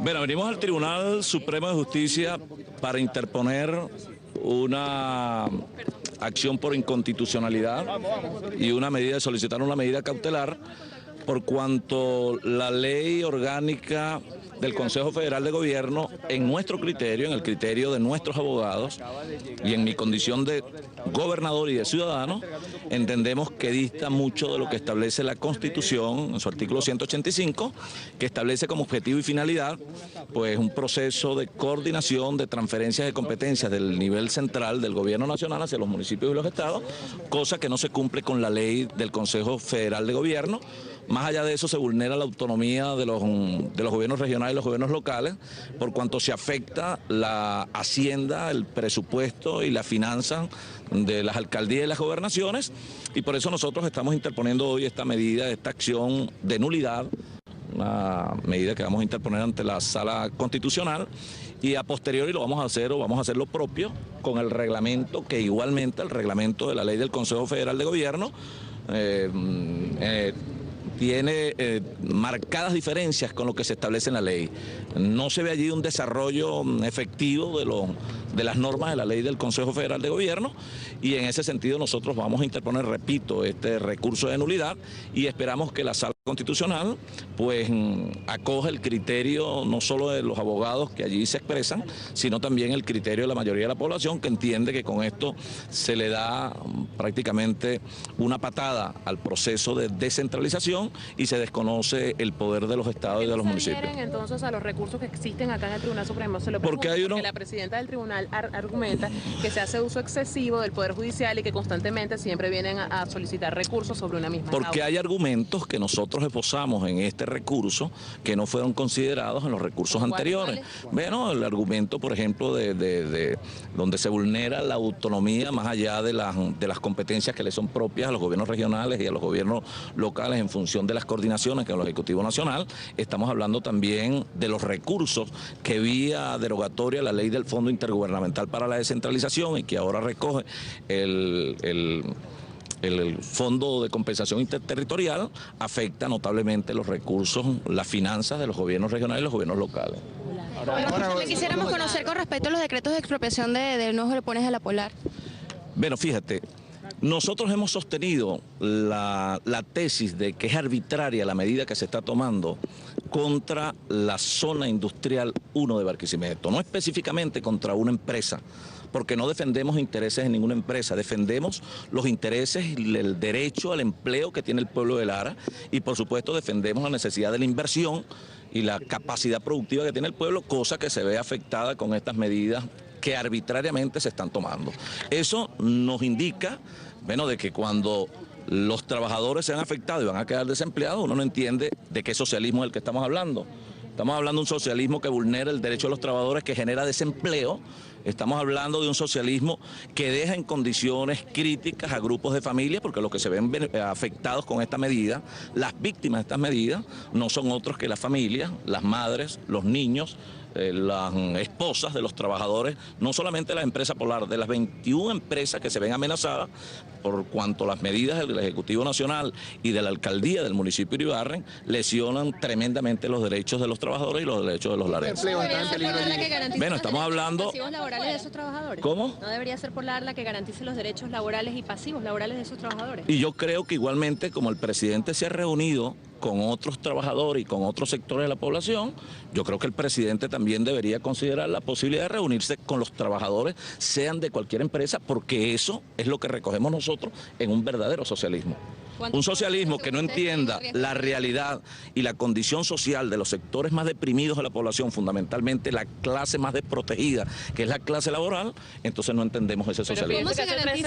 Bueno, venimos al Tribunal Supremo de Justicia para interponer una acción por inconstitucionalidad y solicitar una medida cautelar por cuanto la ley orgánica del Consejo Federal de Gobierno, en nuestro criterio, en el criterio de nuestros abogados y en mi condición de gobernador y de ciudadano, entendemos que dista mucho de lo que establece la Constitución en su artículo 185, que establece como objetivo y finalidad pues un proceso de coordinación, de transferencias de competencias del nivel central del gobierno nacional hacia los municipios y los estados, cosa que no se cumple con la ley del Consejo Federal de Gobierno. Más allá de eso, se vulnera la autonomía de los gobiernos regionales y los gobiernos locales, por cuanto se afecta la hacienda, el presupuesto y la finanza de las alcaldías y las gobernaciones, y por eso nosotros estamos interponiendo hoy esta medida, esta acción de nulidad, una medida que vamos a interponer ante la Sala Constitucional, y a posteriori lo vamos a hacer, o vamos a hacer lo propio con el reglamento, que igualmente el reglamento de la ley del Consejo Federal de Gobierno tiene marcadas diferencias con lo que se establece en la ley. No se ve allí un desarrollo efectivo de las normas de la ley del Consejo Federal de Gobierno, y en ese sentido nosotros vamos a interponer, repito, este recurso de nulidad, y esperamos que la Sala Constitucional pues acoja el criterio no solo de los abogados que allí se expresan, sino también el criterio de la mayoría de la población, que entiende que con esto se le da prácticamente una patada al proceso de descentralización y se desconoce el poder de los estados y de los municipios. Entonces, a los recursos que existen acá en el Tribunal Supremo, se lo pregunto, porque la presidenta del tribunal argumenta que se hace uso excesivo del Poder Judicial y que constantemente siempre vienen a solicitar recursos sobre una misma causa. Porque hay argumentos que nosotros esbozamos en este recurso que no fueron considerados en los recursos anteriores. Bueno, el argumento, por ejemplo, de donde se vulnera la autonomía más allá de las competencias que le son propias a los gobiernos regionales y a los gobiernos locales en función de las coordinaciones que el Ejecutivo Nacional. Estamos hablando también de los recursos que vía derogatoria la ley del Fondo Intergubernamental para la Descentralización y que ahora recoge el Fondo de Compensación Interterritorial, afecta notablemente los recursos, las finanzas de los gobiernos regionales y los gobiernos locales. También quisiéramos conocer con respecto a los decretos de expropiación de nuevos galpones de la Polar. Bueno, fíjate, nosotros hemos sostenido la tesis de que es arbitraria la medida que se está tomando contra la zona industrial 1 de Barquisimeto, no específicamente contra una empresa, porque no defendemos intereses de ninguna empresa, defendemos los intereses y el derecho al empleo que tiene el pueblo de Lara, y por supuesto defendemos la necesidad de la inversión y la capacidad productiva que tiene el pueblo, cosa que se ve afectada con estas medidas que arbitrariamente se están tomando. Eso nos indica, bueno, de que cuando los trabajadores se han afectado y van a quedar desempleados, uno no entiende de qué socialismo es el que estamos hablando. Estamos hablando de un socialismo que vulnera el derecho de los trabajadores, que genera desempleo. Estamos hablando de un socialismo que deja en condiciones críticas a grupos de familias, porque los que se ven afectados con esta medida, las víctimas de estas medidas, no son otros que las familias, las madres, los niños, las esposas de los trabajadores, no solamente de la empresa Polar, de las 21 empresas que se ven amenazadas por cuanto las medidas del Ejecutivo Nacional y de la alcaldía del municipio de Iribarren lesionan tremendamente los derechos de los trabajadores y los derechos de los larenses. Bueno, estamos hablando... laborales de esos trabajadores. ¿Cómo? ¿No debería ser Polar la que garantice los derechos laborales y pasivos laborales de esos trabajadores? Y yo creo que igualmente, como el presidente se ha reunido con otros trabajadores y con otros sectores de la población, yo creo que el presidente también debería considerar la posibilidad de reunirse con los trabajadores, sean de cualquier empresa, porque eso es lo que recogemos nosotros en un verdadero socialismo. Un socialismo que no entienda la realidad y la condición social de los sectores más deprimidos de la población, fundamentalmente la clase más desprotegida, que es la clase laboral, entonces no entendemos ese socialismo.